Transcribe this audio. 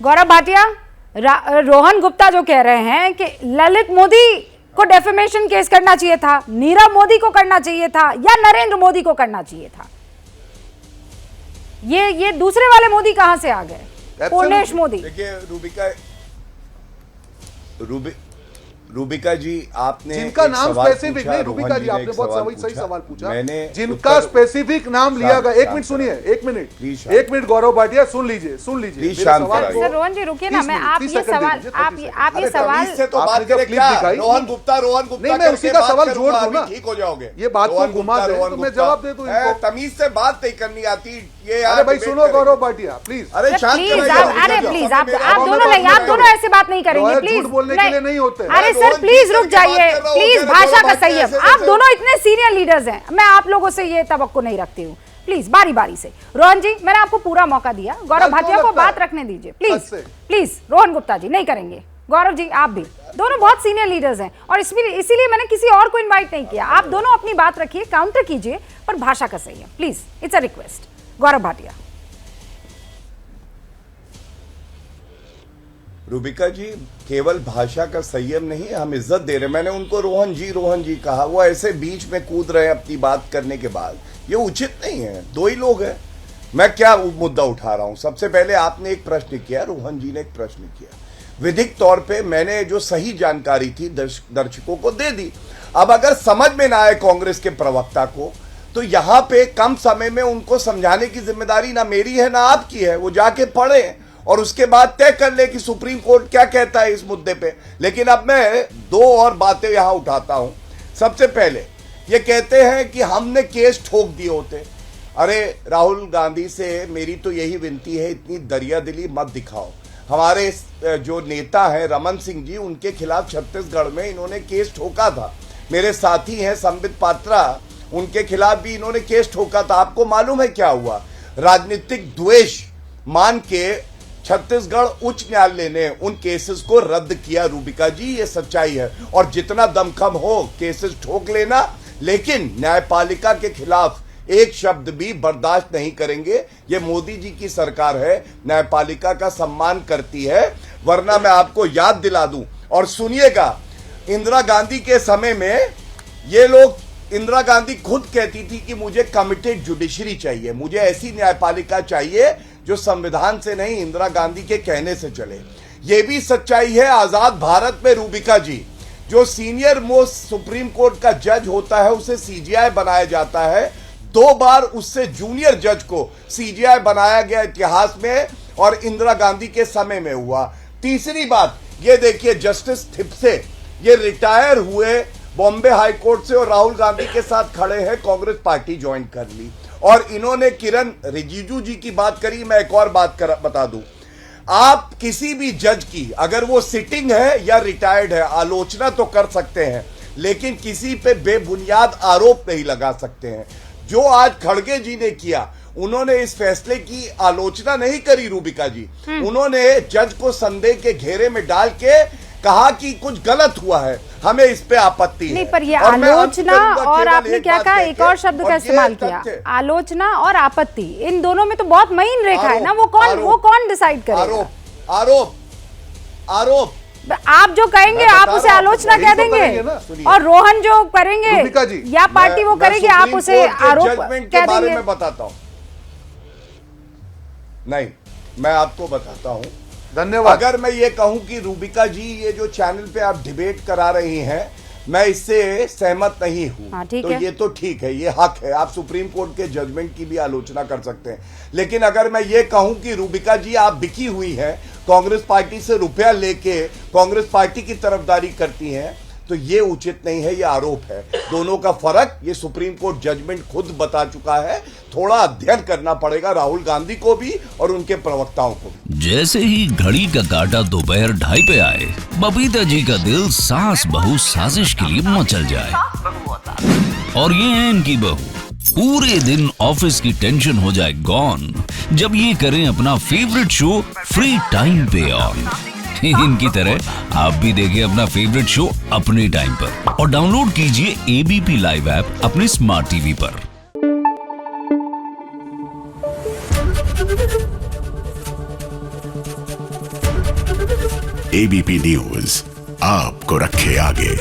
गौरव भाटिया, रोहन गुप्ता जो कह रहे हैं कि ललित मोदी को डेफेमेशन केस करना चाहिए था, नीरव मोदी को करना चाहिए था या नरेंद्र मोदी को करना चाहिए था। ये दूसरे वाले मोदी कहां से आ गए? पूर्णेश मोदी। देखिए रूबिका जी, आपने जिनका नाम स्पेसिफिक नहीं, रूबिका जी आपने बहुत सही सवाल पूछा। जिनका स्पेसिफिक नाम लिया गया, एक मिनट सुनिए, एक मिनट गौरव भाटिया सुन लीजिए सर रोहन जी रुकिए ना, मैं आप ये सवाल से तो बात करें क्या? रोहन गुप्ता नहीं, मैं उसी का सवाल जोड़ दूं ना, ठीक हो जाओगे। ये बात को घुमा दे तो मैं जवाब दे दूं। तमीज से बात नहीं करनी आती ये। अरे भाई सुनो गौरव भाटिया प्लीज, अरे प्लीज आप दोनों नहीं, आप दोनों ऐसे बात नहीं करेंगे प्लीज। झूठ बोलने के लिए नहीं होते। अरे सर प्लीज रुक जाइए, प्लीज भाषा का संयम। आप दोनों इतने सीनियर लीडर्स हैं, मैं आप लोगों से ये तवक्को नहीं रखती हूँ। प्लीज बारी बारी से। रोहन जी, मैंने आपको पूरा मौका दिया, गौरव भाटिया को बात रखने दीजिए प्लीज। रोहन गुप्ता जी नहीं करेंगे, गौरव जी आप भी, दोनों बहुत सीनियर लीडर्स हैं और इसीलिए मैंने किसी और को इन्वाइट नहीं किया। आप दोनों अपनी बात रखिए, काउंटर कीजिए, पर भाषा का संयम please, it's a request. Gaurav Bhatia. Rubika जी, केवल भाषा का संयम नहीं, हम इज्जत दे रहे। मैंने उनको रोहन जी कहा, वो ऐसे बीच में कूद रहे हैं अपनी बात करने के बाद, ये उचित नहीं है। दो ही लोग हैं, मैं क्या मुद्दा उठा रहा हूं? सबसे पहले आपने एक प्रश्न किया, रोहन जी ने एक प्रश्न किया। विधिक तौर पे मैंने जो सही जानकारी थी दर्शकों को दे दी। अब अगर समझ में ना आए कांग्रेस के प्रवक्ता को, तो यहां पे कम समय में उनको समझाने की जिम्मेदारी ना मेरी है ना आपकी है। वो जाके पढ़े और उसके बाद तय कर ले कि सुप्रीम कोर्ट क्या कहता है इस मुद्दे पे। लेकिन अब मैं दो और बातें यहां उठाता हूं। सबसे पहले ये कहते हैं कि हमने केस ठोक दिए होते। अरे राहुल गांधी से मेरी तो यही विनती है, इतनी दरियादिली मत दिखाओ। हमारे जो नेता हैं रमन सिंह जी, उनके खिलाफ छत्तीसगढ़ में इन्होंने केस ठोका था। मेरे साथी हैं संबित पात्रा, उनके खिलाफ भी इन्होंने केस ठोका था। आपको मालूम है क्या हुआ? राजनीतिक द्वेष मान के छत्तीसगढ़ उच्च न्यायालय ने उन केसेस को रद्द किया। रूबिका जी, ये सच्चाई है। और जितना दमखम हो केसेस ठोक लेना, लेकिन न्यायपालिका के खिलाफ एक शब्द भी बर्दाश्त नहीं करेंगे। ये मोदी जी की सरकार है, न्यायपालिका का सम्मान करती है। वरना मैं आपको याद दिला दूं, और सुनिएगा, इंदिरा गांधी के समय में ये लोग, इंदिरा गांधी खुद कहती थी कि मुझे कमिटेड जुडिशरी चाहिए, मुझे ऐसी न्यायपालिका चाहिए जो संविधान से नहीं, इंदिरा गांधी के कहने से चले। यह भी सच्चाई है आजाद भारत में रूबिका जी, जो सीनियर मोस्ट सुप्रीम कोर्ट का जज होता है उसे सीजीआई बनाया जाता है। 2 बार उससे जूनियर जज को सीजीआई बनाया गया इतिहास में, और इंदिरा गांधी के समय में हुआ। तीसरी बात ये देखिए, जस्टिस थिप्से, ये रिटायर हुए बॉम्बे हाई कोर्ट से और राहुल गांधी के साथ खड़े हैं, कांग्रेस पार्टी ज्वाइन कर ली। और इन्होंने किरण रिजिजू जी की बात करी। मैं एक और बात बता दूं, आप किसी भी जज की, अगर वो सिटिंग है या रिटायर्ड है, आलोचना तो कर सकते हैं, लेकिन किसी पे बेबुनियाद आरोप नहीं लगा सकते हैं। जो आज खड़गे जी ने किया, उन्होंने इस फैसले की आलोचना नहीं करी रूबिका जी, उन्होंने जज को संदेह के घेरे में डाल के कहा कि कुछ गलत हुआ है, हमें इस पे आपत्ति नहीं, पर ये आलोचना और आपने क्या कहा, एक और शब्द का इस्तेमाल किया, आलोचना और आपत्ति, इन दोनों में तो बहुत महीन रेखा है ना। वो कौन डिसाइड करेगा? आरोप आप जो कहेंगे आप उसे आलोचना कह देंगे, और रोहन जो करेंगे या पार्टी वो करेगी, आप उसे आरोप कह देंगे। मैं बताता हूं, नहीं, मैं आपको बताता हूं। धन्यवाद। अगर मैं ये कहूं कि रूबिका जी, ये जो चैनल पे आप डिबेट करा रही हैं, मैं इससे सहमत नहीं हूं, तो ये तो ठीक है, ये हक है, आप सुप्रीम कोर्ट के जजमेंट की भी आलोचना कर सकते हैं। लेकिन अगर मैं ये कहूं कि रूबिका जी आप बिकी हुई हैं, कांग्रेस पार्टी से रुपया लेके कांग्रेस पार्टी की तरफदारी करती हैं, तो ये उचित नहीं है, ये आरोप है। दोनों का फर्क ये सुप्रीम कोर्ट जजमेंट खुद बता चुका है। थोड़ा अध्ययन करना पड़ेगा राहुल गांधी को भी और उनके प्रवक्ताओं को भी। जैसे ही घड़ी का काटा दोपहर 2:30 पे आए, बबीता जी का दिल सास बहू साजिश के लिए मचल जाए। और ये है इनकी बहू, पूरे दिन ऑफिस की टेंशन हो जाए गॉन जब ये करें अपना फेवरेट शो फ्री टाइम पे ऑन। इनकी तरह आप भी देखिए अपना फेवरेट शो अपने टाइम पर और डाउनलोड कीजिए एबीपी लाइव ऐप अपने स्मार्ट टीवी पर। एबीपी न्यूज आपको रखे आगे।